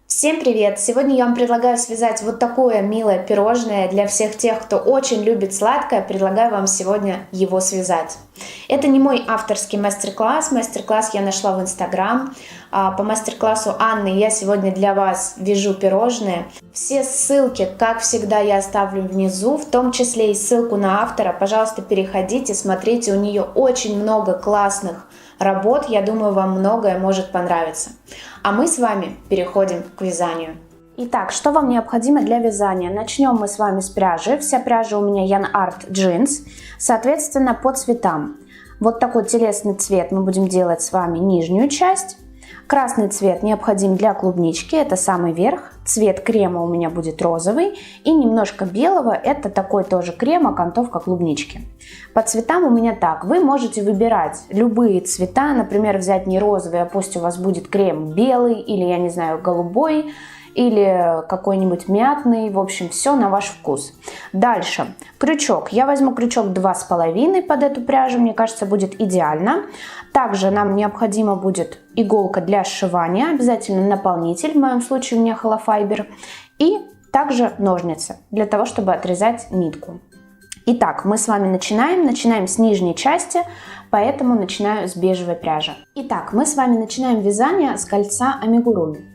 Всем привет! Сегодня я вам предлагаю связать вот такое милое пирожное для всех тех, кто очень любит сладкое. Предлагаю вам сегодня его связать. Это не мой авторский мастер-класс. Мастер-класс я нашла в Инстаграм. По мастер-классу Анны я сегодня для вас вяжу пирожные. Все ссылки, как всегда, я оставлю внизу, в том числе и ссылку на автора. Пожалуйста, переходите, смотрите, у нее очень много классных работ. Я думаю, вам многое может понравиться. А мы с вами переходим к вязанию. Итак, что вам необходимо для вязания? Начнем мы с вами с пряжи. Вся пряжа у меня Yarn Art Jeans. Соответственно, по цветам. Вот такой телесный цвет мы будем делать с вами нижнюю часть. Красный цвет необходим для клубнички, это самый верх. Цвет крема у меня будет розовый. И немножко белого, это такой тоже крем, окантовка клубнички. По цветам у меня так. Вы можете выбирать любые цвета, например, взять не розовый, а пусть у вас будет крем белый или, я не знаю, голубой. Или какой-нибудь мятный, в общем, все на ваш вкус. Дальше, крючок. Я возьму крючок 2,5 под эту пряжу, мне кажется, будет идеально. Также нам необходима будет иголка для сшивания, обязательно наполнитель, в моем случае у меня холофайбер. И также ножницы, для того, чтобы отрезать нитку. Итак, мы с вами начинаем с нижней части, поэтому начинаю с бежевой пряжи. Итак, мы с вами начинаем вязание с кольца амигуруми.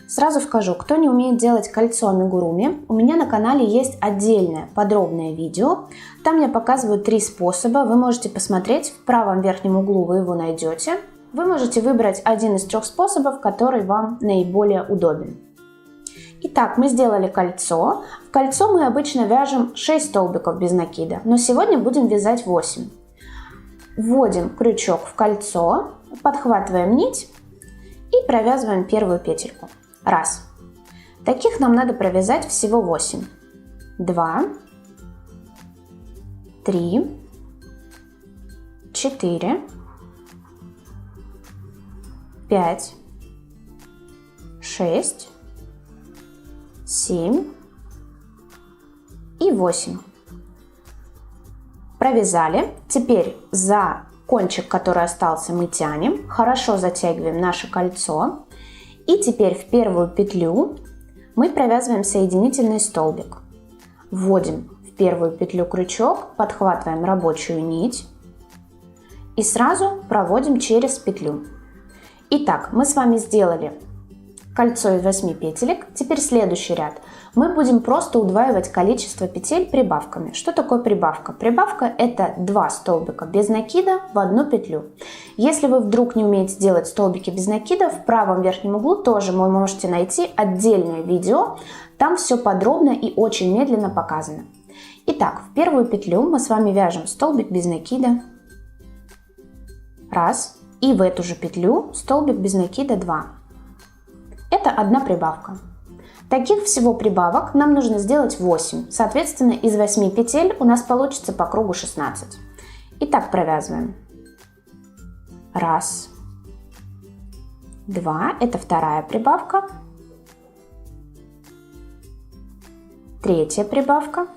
Сразу скажу, кто не умеет делать кольцо амигуруми, у меня на канале есть отдельное подробное видео. Там я показываю 3 способа, вы можете посмотреть, в правом верхнем углу вы его найдете. Вы можете выбрать один из 3 способов, который вам наиболее удобен. Итак, мы сделали кольцо. В кольцо мы обычно вяжем 6 столбиков без накида, но сегодня будем вязать 8. Вводим крючок в кольцо, подхватываем нить и провязываем первую петельку. Раз. Таких нам надо провязать всего 8. 2, 3, 4, 5, 6, 7 и 8. Провязали. Теперь за кончик, который остался, мы тянем. Хорошо затягиваем наше кольцо. И теперь в первую петлю мы провязываем соединительный столбик. Вводим в первую петлю крючок, подхватываем рабочую нить и сразу проводим через петлю. Итак, мы с вами сделали кольцо из 8 петелек. Теперь следующий ряд. Мы будем просто удваивать количество петель прибавками. Что такое прибавка? Прибавка – это 2 столбика без накида в одну петлю. Если вы вдруг не умеете делать столбики без накида, в правом верхнем углу тоже вы можете найти отдельное видео. Там все подробно и очень медленно показано. Итак, в первую петлю мы с вами вяжем столбик без накида. Раз. И в эту же петлю столбик без накида 2. Это одна прибавка. Таких всего прибавок нам нужно сделать 8. Соответственно, из 8 петель у нас получится по кругу 16. Итак, провязываем. Раз. 2. Это вторая прибавка. Третья прибавка.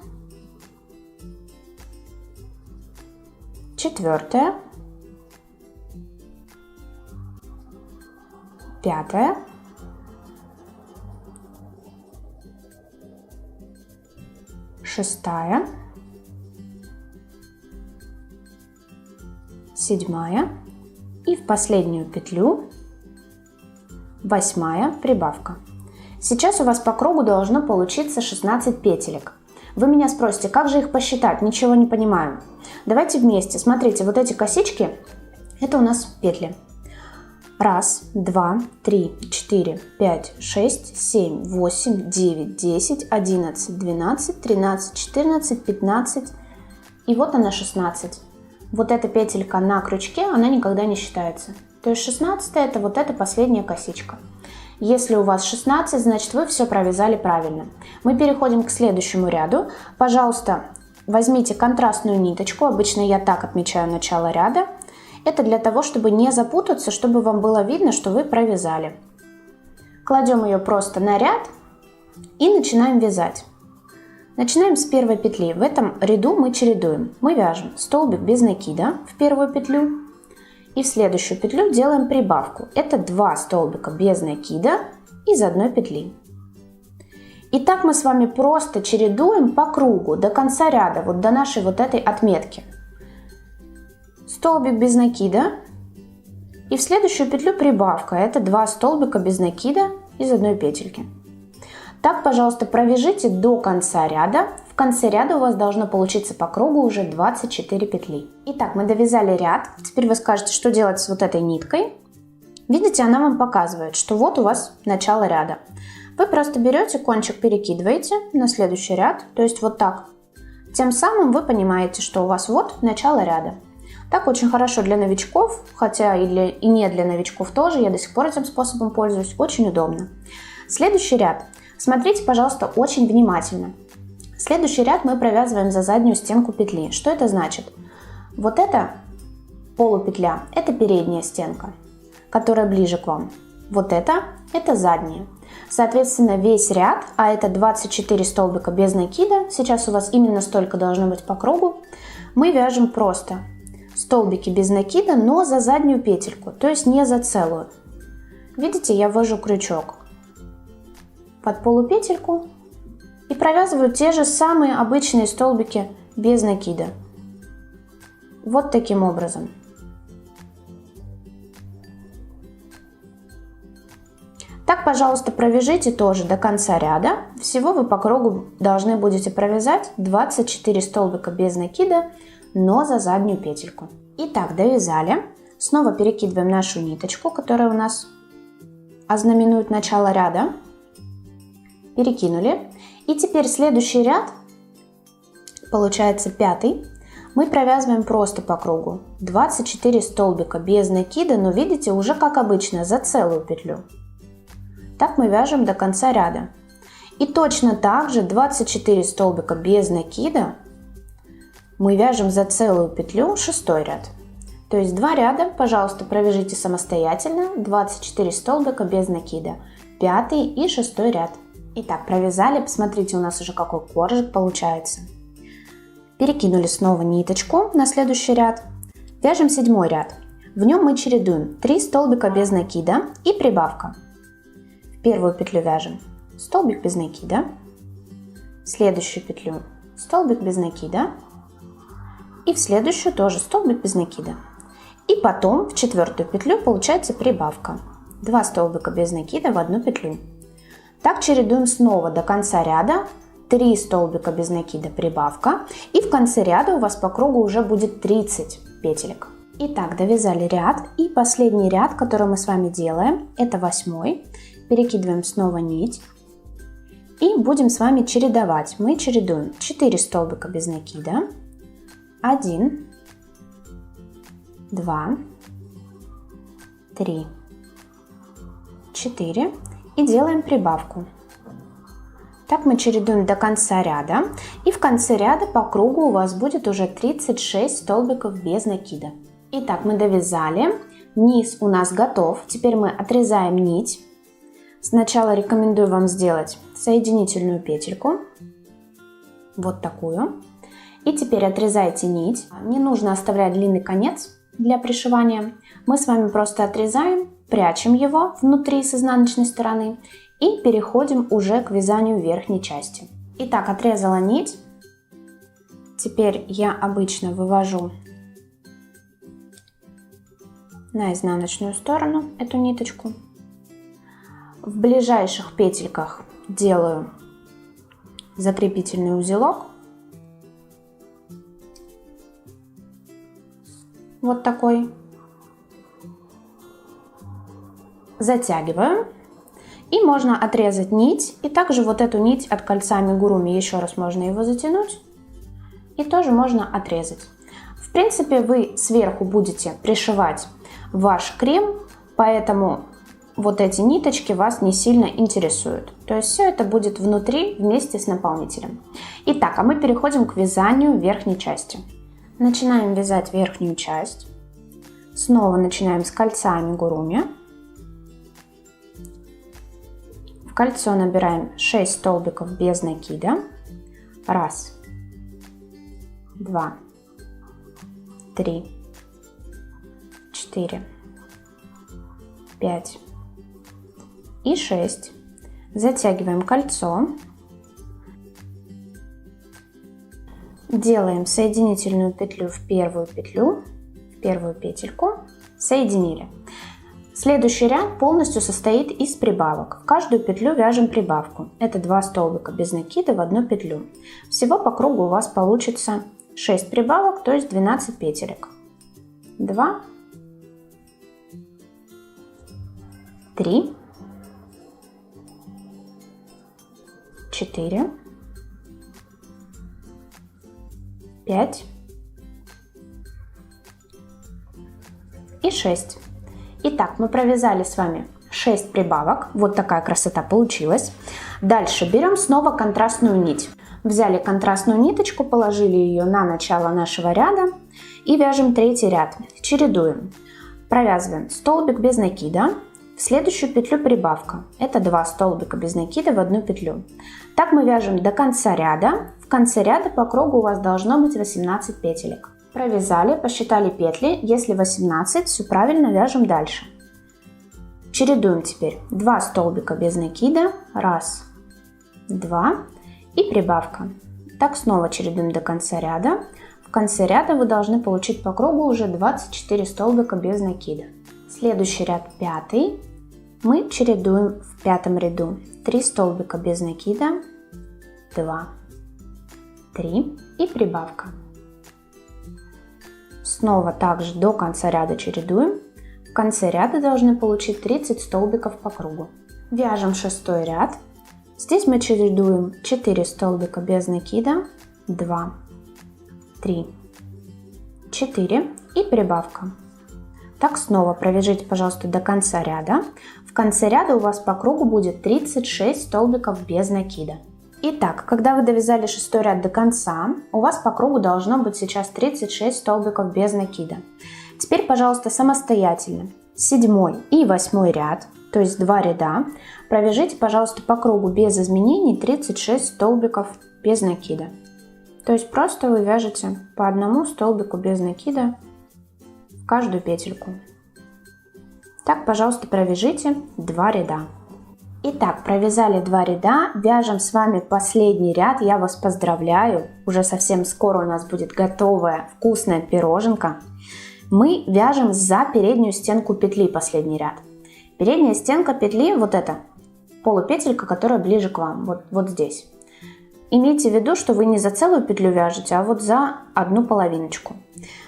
Четвертая. Пятая. Шестая, 7 и в последнюю петлю 8 прибавка. Сейчас у вас по кругу должно получиться 16 петелек. Вы меня спросите, как же их посчитать? Ничего не понимаю. Давайте вместе. Смотрите, вот эти косички, это у нас петли. 1, 2, 3, 4, 5, 6, 7, 8, 9, 10, 11, 12, 13, 14, 15 и вот она 16. Вот эта петелька на крючке, она никогда не считается. То есть 16 это вот эта последняя косичка. Если у вас 16, значит вы все провязали правильно. Мы переходим к следующему ряду. Пожалуйста, возьмите контрастную ниточку, обычно я так отмечаю начало ряда. Это для того, чтобы не запутаться, чтобы вам было видно, что вы провязали. Кладем ее просто на ряд и начинаем вязать. Начинаем с первой петли. В этом ряду мы чередуем. Мы вяжем столбик без накида в первую петлю И в следующую петлю делаем прибавку. Это 2 столбика без накида из одной петли. И так мы с вами просто чередуем по кругу до конца ряда, вот до нашей вот этой отметки. Столбик без накида. И в следующую петлю прибавка. Это 2 столбика без накида из одной петельки. Так, пожалуйста, провяжите до конца ряда. В конце ряда у вас должно получиться по кругу уже 24 петли. Итак, мы довязали ряд. Теперь вы скажете, что делать с вот этой ниткой. Видите, она вам показывает, что вот у вас начало ряда. Вы просто берете кончик, перекидываете на следующий ряд, то есть вот так. Тем самым вы понимаете, что у вас вот начало ряда. Так очень хорошо для новичков, хотя и не для новичков тоже, я до сих пор этим способом пользуюсь, очень удобно. Следующий ряд. Смотрите, пожалуйста, очень внимательно. Следующий ряд мы провязываем за заднюю стенку петли. Что это значит? Вот эта полупетля – это передняя стенка, которая ближе к вам. Вот это задняя. Соответственно, весь ряд, а это 24 столбика без накида, сейчас у вас именно столько должно быть по кругу, мы вяжем просто столбики без накида, но за заднюю петельку, то есть не за целую. Видите, я ввожу крючок под полупетельку и провязываю те же самые обычные столбики без накида. Вот таким образом. Так, пожалуйста, провяжите тоже до конца ряда. Всего вы по кругу должны будете провязать 24 столбика без накида, но за заднюю петельку. Итак, довязали. Снова перекидываем нашу ниточку, которая у нас ознаменует начало ряда. Перекинули. И теперь следующий ряд, получается 5-й, мы провязываем просто по кругу. 24 столбика без накида, но видите, уже как обычно, за целую петлю. Так мы вяжем до конца ряда. И точно так же 24 столбика без накида мы вяжем за целую петлю 6-й ряд. То есть 2 ряда, пожалуйста, провяжите самостоятельно, 24 столбика без накида, 5-й и 6-й ряд. Итак, провязали, посмотрите, у нас уже какой коржик получается. Перекинули снова ниточку на следующий ряд. Вяжем 7-й ряд. В нем мы чередуем 3 столбика без накида и прибавка. В первую петлю вяжем столбик без накида, в следующую петлю столбик без накида и в следующую тоже столбик без накида. И потом в 4-ю петлю получается прибавка. 2 столбика без накида в одну петлю. Так чередуем снова до конца ряда, 3 столбика без накида, прибавка, и в конце ряда у вас по кругу уже будет 30 петелек. Итак, довязали ряд, и последний ряд, который мы с вами делаем, это 8-й. Перекидываем снова нить и будем с вами чередовать. Мы чередуем 4 столбика без накида, 1, 2, 3, 4 и делаем прибавку. Так мы чередуем до конца ряда, и в конце ряда по кругу у вас будет уже 36 столбиков без накида. Итак, мы довязали, низ у нас готов, теперь мы отрезаем нить. Сначала рекомендую вам сделать соединительную петельку, вот такую, и теперь отрезайте нить. Не нужно оставлять длинный конец для пришивания, мы с вами просто отрезаем, прячем его внутри с изнаночной стороны и переходим уже к вязанию верхней части. Итак, отрезала нить. Теперь я обычно вывожу на изнаночную сторону эту ниточку. В ближайших петельках делаю закрепительный узелок. Вот такой. Затягиваю. И можно отрезать нить. И также вот эту нить от кольца амигуруми, еще раз можно его затянуть. И тоже можно отрезать. В принципе, вы сверху будете пришивать ваш крем, поэтому вот эти ниточки вас не сильно интересуют. То есть все это будет внутри вместе с наполнителем. Итак, а мы переходим к вязанию верхней части. Начинаем вязать верхнюю часть. Снова начинаем с кольца амигуруми. В кольцо набираем 6 столбиков без накида. 1, 2, 3, 4, 5 и 6. Затягиваем кольцо. Делаем соединительную петлю в первую петлю, в первую петельку, соединили. Следующий ряд полностью состоит из прибавок. В каждую петлю вяжем прибавку. Это 2 столбика без накида в одну петлю. Всего по кругу у вас получится 6 прибавок, то есть 12 петелек. 2, 3, 4, 5 и 6. Итак, мы провязали с вами 6 прибавок. Вот такая красота получилась. Дальше берем снова контрастную нить. Взяли контрастную ниточку, положили ее на начало нашего ряда и вяжем третий ряд. Чередуем. Провязываем столбик без накида. В следующую петлю прибавка. Это 2 столбика без накида в одну петлю. Так мы вяжем до конца ряда. В конце ряда по кругу у вас должно быть 18 петелек. Провязали, посчитали петли. Если 18, все правильно, вяжем дальше. Чередуем теперь 2 столбика без накида. 1, 2 и прибавка. Так снова чередуем до конца ряда. В конце ряда вы должны получить по кругу уже 24 столбика без накида. Следующий ряд 5. Мы чередуем в 5 ряду 3 столбика без накида. 2, 3 и прибавка. Снова также до конца ряда чередуем. В конце ряда должны получить 30 столбиков по кругу. Вяжем 6 ряд. Здесь мы чередуем 4 столбика без накида. 2, 3, 4 и прибавка. Так снова провяжите, пожалуйста, до конца ряда. В конце ряда у вас по кругу будет 36 столбиков без накида. Итак, когда вы довязали 6 ряд до конца, у вас по кругу должно быть сейчас 36 столбиков без накида. Теперь, пожалуйста, самостоятельно 7 и 8 ряд, то есть 2 ряда, провяжите, пожалуйста, по кругу без изменений 36 столбиков без накида. То есть просто вы вяжете по одному столбику без накида в каждую петельку. Так, пожалуйста, провяжите 2 ряда. Итак, провязали 2 ряда, вяжем с вами последний ряд. Я вас поздравляю, уже совсем скоро у нас будет готовая вкусная пироженка. Мы вяжем за переднюю стенку петли последний ряд. Передняя стенка петли, вот эта полупетелька, которая ближе к вам, вот здесь. Имейте в виду, что вы не за целую петлю вяжете, а вот за одну половиночку.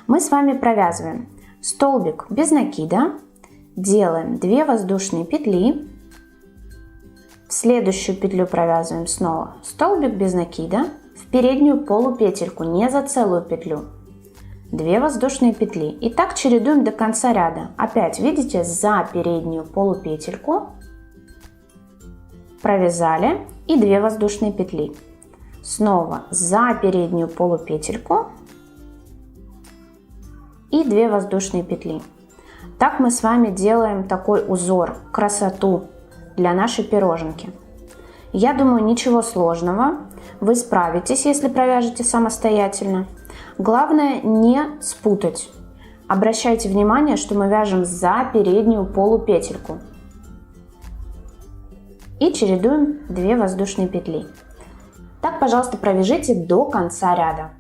Мы с вами провязываем столбик без накида, делаем 2 воздушные петли. В следующую петлю провязываем снова столбик без накида, в переднюю полупетельку, не за целую петлю, 2 воздушные петли. И так чередуем до конца ряда. Опять, видите, за переднюю полупетельку провязали и 2 воздушные петли. Снова за переднюю полупетельку и 2 воздушные петли. Так мы с вами делаем такой узор, красоту для нашей пироженки. Я думаю, ничего сложного. Вы справитесь, если провяжете самостоятельно. Главное не спутать. Обращайте внимание, что мы вяжем за переднюю полупетельку. И чередуем 2 воздушные петли. Так, пожалуйста, провяжите до конца ряда.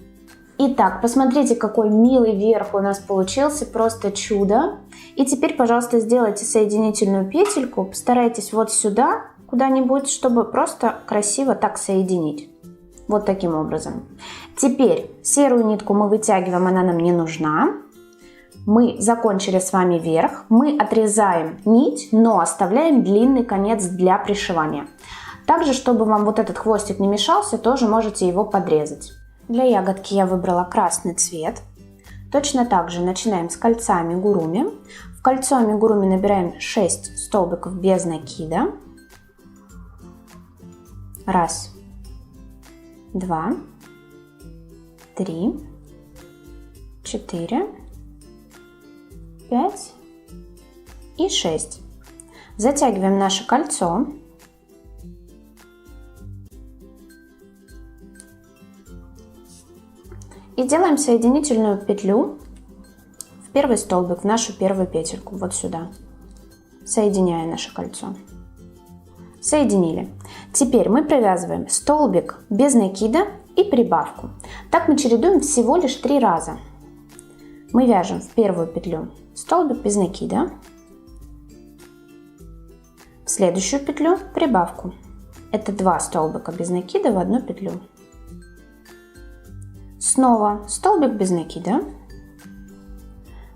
Итак, посмотрите, какой милый верх у нас получился, просто чудо. И теперь, пожалуйста, сделайте соединительную петельку, постарайтесь вот сюда куда-нибудь, чтобы просто красиво так соединить. Вот таким образом. Теперь серую нитку мы вытягиваем, она нам не нужна. Мы закончили с вами верх, мы отрезаем нить, но оставляем длинный конец для пришивания. Также, чтобы вам вот этот хвостик не мешался, тоже можете его подрезать. Для ягодки я выбрала красный цвет. Точно так же начинаем с кольца амигуруми. В кольцо амигуруми набираем 6 столбиков без накида. 1, 2, 3, 4, 5 и 6. Затягиваем наше кольцо. И делаем соединительную петлю в первый столбик, в нашу первую петельку, вот сюда, соединяя наше кольцо. Соединили. Теперь мы провязываем столбик без накида и прибавку. Так мы чередуем всего лишь 3 раза. Мы вяжем в первую петлю столбик без накида, в следующую петлю прибавку. Это 2 столбика без накида в одну петлю. Снова столбик без накида,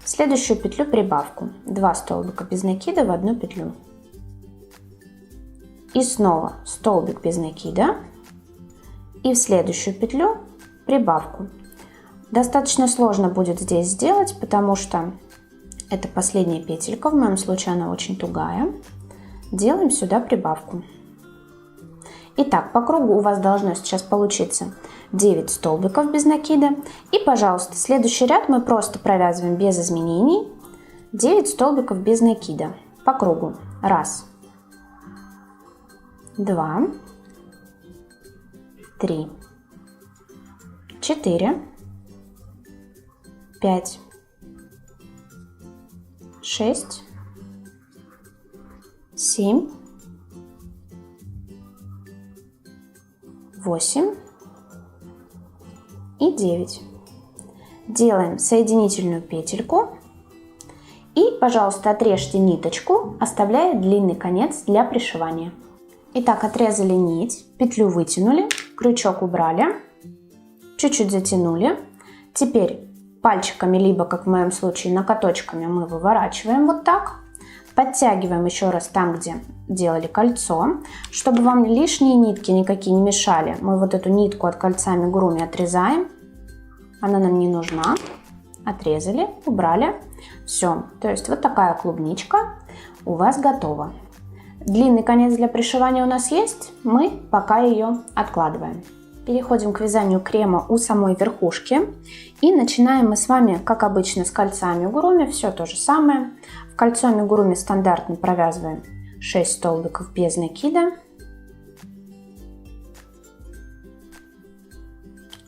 в следующую петлю прибавку. 2 столбика без накида в одну петлю. И снова столбик без накида и в следующую петлю прибавку. Достаточно сложно будет здесь сделать, потому что это последняя петелька, в моем случае она очень тугая. Делаем сюда прибавку. Итак, по кругу у вас должно сейчас получиться 9 столбиков без накида. И, пожалуйста, следующий ряд мы просто провязываем без изменений 9 столбиков без накида по кругу. 1, 2, 3, 4, 5, 6, 7, 8 и 9. Делаем соединительную петельку и, пожалуйста, отрежьте ниточку, оставляя длинный конец для пришивания. Итак, отрезали нить, петлю вытянули, крючок убрали, чуть-чуть затянули. Теперь пальчиками, либо, как в моем случае, накаточками мы выворачиваем вот так. Подтягиваем еще раз там, где делали кольцо, чтобы вам лишние нитки никакие не мешали. Мы вот эту нитку от кольца амигуруми отрезаем, она нам не нужна. Отрезали, убрали. Все, то есть вот такая клубничка у вас готова. Длинный конец для пришивания у нас есть, мы пока ее откладываем. Переходим к вязанию крема у самой верхушки. И начинаем мы с вами, как обычно, с кольца амигуруми. Все то же самое. В кольцо амигуруми стандартно провязываем 6 столбиков без накида.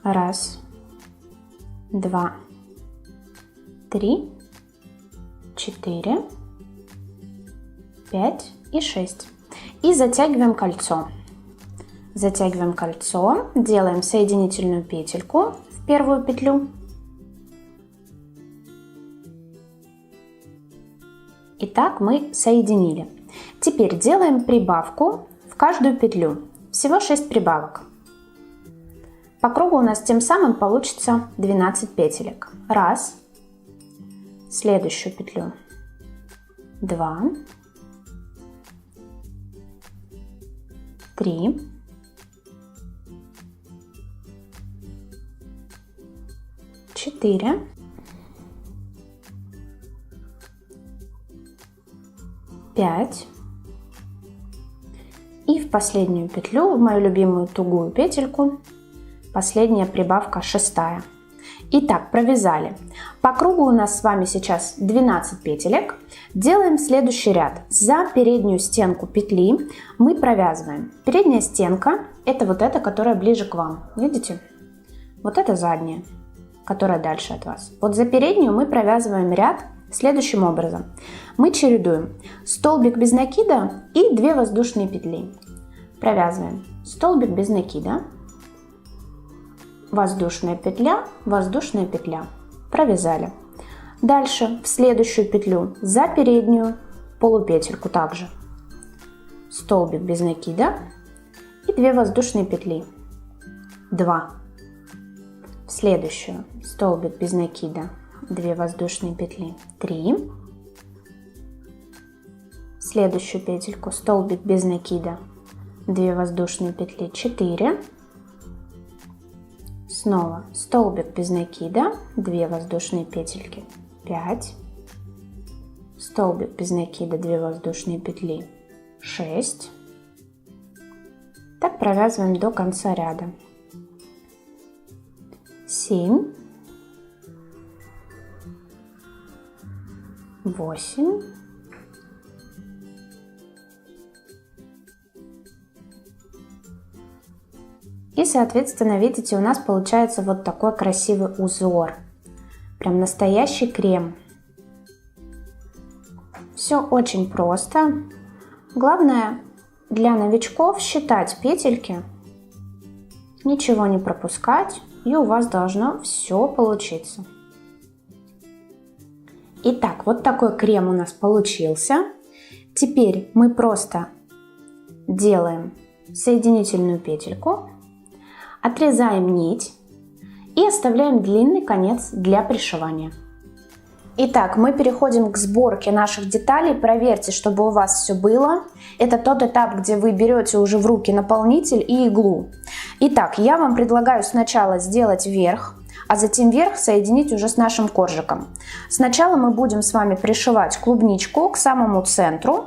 1, 2, 3, 4, 5 и 6. И затягиваем кольцо. Затягиваем кольцо, делаем соединительную петельку в первую петлю. Итак, мы соединили. Теперь делаем прибавку в каждую петлю. Всего 6 прибавок. По кругу у нас тем самым получится 12 петелек. 1, следующую петлю 2, 3, 4, 5 и в последнюю петлю, в мою любимую тугую петельку, последняя прибавка 6. Итак, провязали. По кругу у нас с вами сейчас 12 петелек. Делаем следующий ряд. За переднюю стенку петли мы провязываем. Передняя стенка — это вот эта, которая ближе к вам. Видите? Вот это задняя, которая дальше от вас. Вот за переднюю мы провязываем ряд следующим образом. Мы чередуем столбик без накида и 2 воздушные петли. Провязываем столбик без накида, воздушная петля, воздушная петля. Провязали. Дальше в следующую петлю за переднюю полупетельку также столбик без накида и 2 воздушные петли. 2. В следующую столбик без накида, 2 воздушные петли. 3. В следующую петельку столбик без накида, 2 воздушные петли. 4. Снова столбик без накида, 2 воздушные петельки. 5. Столбик без накида, 2 воздушные петли. 6. Так провязываем до конца ряда. 7, 8, 9. И, соответственно, видите, у нас получается вот такой красивый узор. Прям настоящий крем. Все очень просто. Главное для новичков считать петельки, ничего не пропускать, и у вас должно все получиться. Итак, вот такой крем у нас получился. Теперь мы просто делаем соединительную петельку, отрезаем нить и оставляем длинный конец для пришивания. Итак, мы переходим к сборке наших деталей. Проверьте, чтобы у вас все было. Это тот этап, где вы берете уже в руки наполнитель и иглу. Итак, я вам предлагаю сначала сделать верх, а затем верх соединить уже с нашим коржиком. Сначала мы будем с вами пришивать клубничку к самому центру.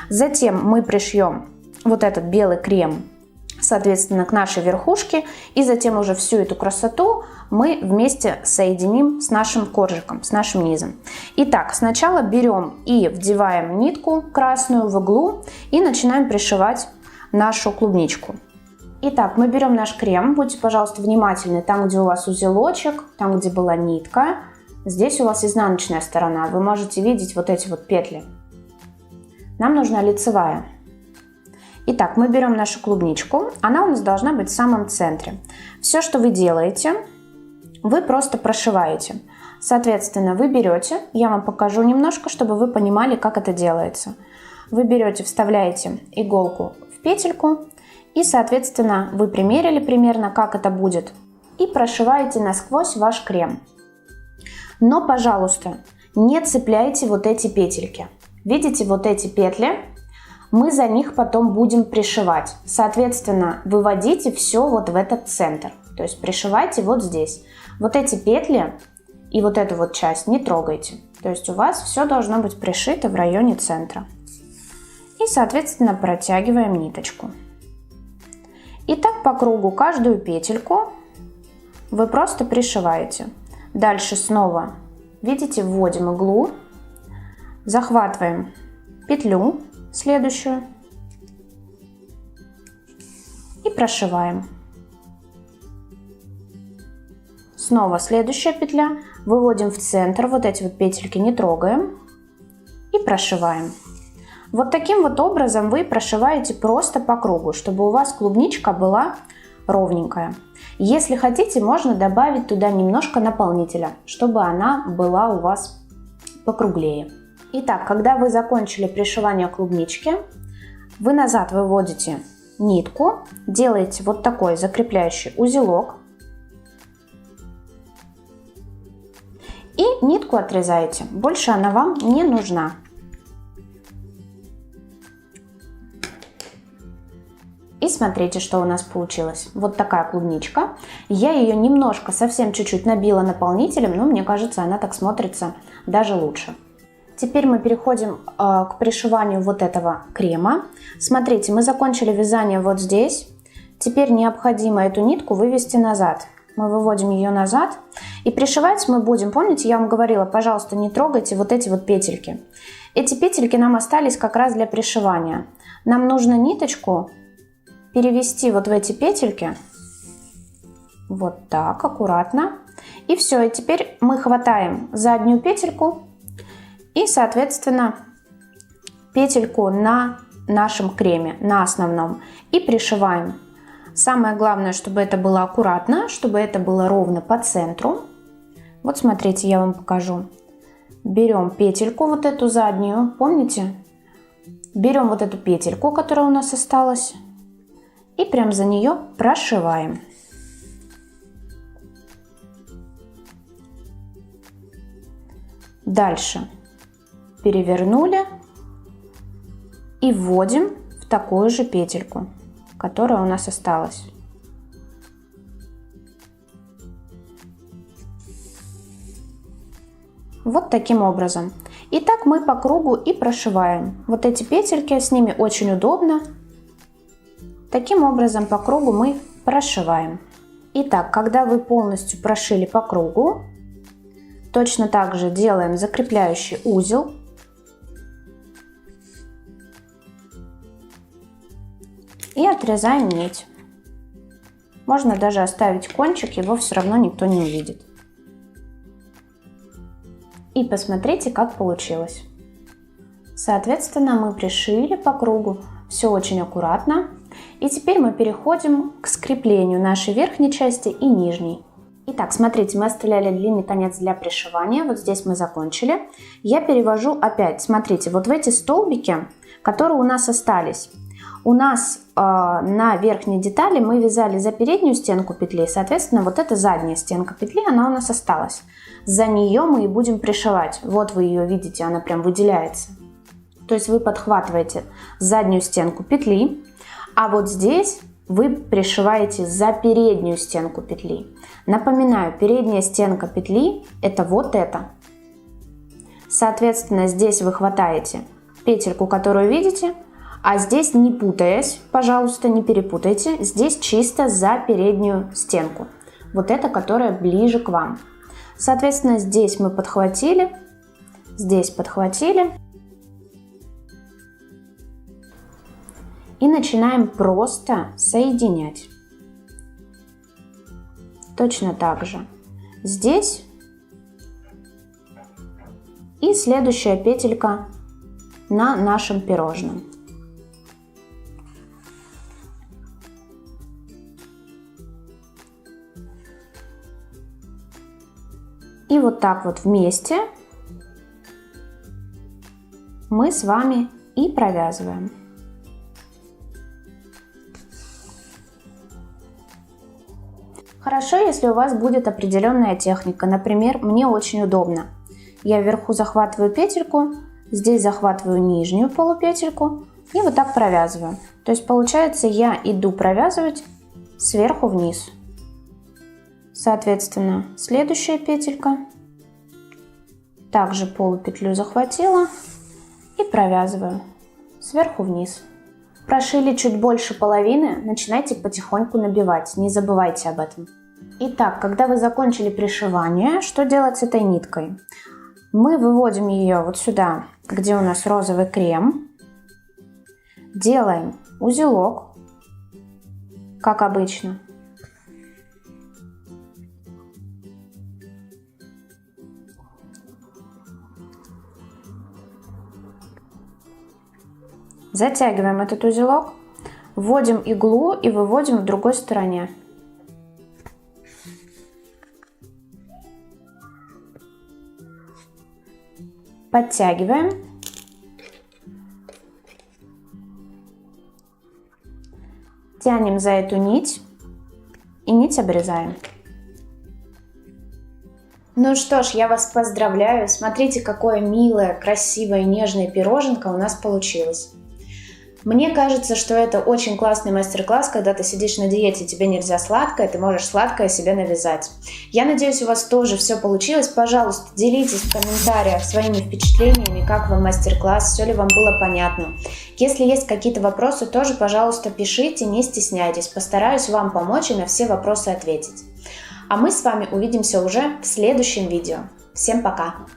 Затем мы пришьем вот этот белый крем, соответственно, к нашей верхушке. И затем уже всю эту красоту мы вместе соединим с нашим коржиком, с нашим низом. Итак, сначала берем и вдеваем нитку красную в иглу и начинаем пришивать нашу клубничку. Итак, мы берем наш крем, будьте, пожалуйста, внимательны, там, где у вас узелочек, там, где была нитка, здесь у вас изнаночная сторона, вы можете видеть вот эти вот петли. Нам нужна лицевая. Итак, мы берем нашу клубничку, она у нас должна быть в самом центре. Все, что вы делаете, вы просто прошиваете. Соответственно, вы берете, я вам покажу немножко, чтобы вы понимали, как это делается. Вы берете, вставляете иголку в петельку, и, соответственно, вы примерили примерно, как это будет, и прошиваете насквозь ваш крем. Но, пожалуйста, не цепляйте вот эти петельки. Видите, вот эти петли? Мы за них потом будем пришивать. Соответственно, выводите все вот в этот центр. То есть пришивайте вот здесь. Вот эти петли и вот эту вот часть не трогайте. То есть у вас все должно быть пришито в районе центра. И, соответственно, протягиваем ниточку. И так по кругу каждую петельку вы просто пришиваете. Дальше снова, видите, вводим иглу, захватываем петлю следующую и прошиваем. Снова следующая петля, выводим в центр, вот эти вот петельки не трогаем и прошиваем. Вот таким вот образом вы прошиваете просто по кругу, чтобы у вас клубничка была ровненькая. Если хотите, можно добавить туда немножко наполнителя, чтобы она была у вас покруглее. Итак, когда вы закончили пришивание клубнички, вы назад выводите нитку, делаете вот такой закрепляющий узелок и нитку отрезаете. Больше она вам не нужна. И смотрите, что у нас получилось. Вот такая клубничка. Я ее немножко, совсем чуть-чуть набила наполнителем, но мне кажется, она так смотрится даже лучше. Теперь мы переходим к пришиванию вот этого крема. Смотрите, мы закончили вязание вот здесь. Теперь необходимо эту нитку вывести назад. Мы выводим ее назад. И пришивать мы будем, помните, я вам говорила, пожалуйста, не трогайте вот эти вот петельки. Эти петельки нам остались как раз для пришивания. Нам нужно ниточку перевести вот в эти петельки, вот так, аккуратно. И все, и теперь мы хватаем заднюю петельку и, соответственно, петельку на нашем креме, на основном, и пришиваем. Самое главное, чтобы это было аккуратно, чтобы это было ровно по центру. Вот смотрите, я вам покажу. Берем петельку, вот эту заднюю, помните? Берем вот эту петельку, которая у нас осталась, и прям за нее прошиваем. Дальше перевернули и вводим в такую же петельку, которая у нас осталась. Вот таким образом. И так мы по кругу и прошиваем. Вот эти петельки, с ними очень удобно. Таким образом по кругу мы прошиваем. Итак, когда вы полностью прошили по кругу, точно так же делаем закрепляющий узел. И отрезаем нить. Можно даже оставить кончик, его все равно никто не увидит. И посмотрите, как получилось. Соответственно, мы пришили по кругу, все очень аккуратно. И теперь мы переходим к скреплению нашей верхней части и нижней. Итак, смотрите, мы оставляли длинный конец для пришивания, вот здесь мы закончили. Я перевожу опять, смотрите, вот в эти столбики, которые у нас остались. У нас на верхней детали мы вязали за переднюю стенку петли, соответственно, вот эта задняя стенка петли, она у нас осталась. За нее мы и будем пришивать. Вот вы ее видите, она прям выделяется. То есть вы подхватываете заднюю стенку петли, а вот здесь вы пришиваете за переднюю стенку петли. Напоминаю, передняя стенка петли это вот это. Соответственно, здесь вы хватаете петельку, которую видите, а здесь, не путаясь, пожалуйста, не перепутайте, здесь чисто за переднюю стенку. Вот это, которая ближе к вам. Соответственно, здесь мы подхватили, здесь подхватили. И начинаем просто соединять. Точно так же. Здесь и следующая петелька на нашем пирожном. И вот так вот вместе мы с вами и провязываем. Хорошо, если у вас будет определенная техника. Например, мне очень удобно. Я вверху захватываю петельку, здесь захватываю нижнюю полупетельку и вот так провязываю. То есть получается, я иду провязывать сверху вниз. Соответственно, следующая петелька. Также полупетлю захватила и провязываю сверху вниз. Прошили чуть больше половины, начинайте потихоньку набивать, не забывайте об этом. Итак, когда вы закончили пришивание, что делать с этой ниткой? Мы выводим ее вот сюда, где у нас розовый крем, делаем узелок, как обычно. Затягиваем этот узелок, вводим иглу и выводим в другой стороне. Подтягиваем. Тянем за эту нить и нить обрезаем. Ну что ж, я вас поздравляю. Смотрите, какое милое, красивое, нежное пироженка у нас получилось. Мне кажется, что это очень классный мастер-класс, когда ты сидишь на диете, тебе нельзя сладкое, ты можешь сладкое себе навязать. Я надеюсь, у вас тоже все получилось. Пожалуйста, делитесь в комментариях своими впечатлениями, как вам мастер-класс, все ли вам было понятно. Если есть какие-то вопросы, тоже, пожалуйста, пишите, не стесняйтесь. Постараюсь вам помочь и на все вопросы ответить. А мы с вами увидимся уже в следующем видео. Всем пока!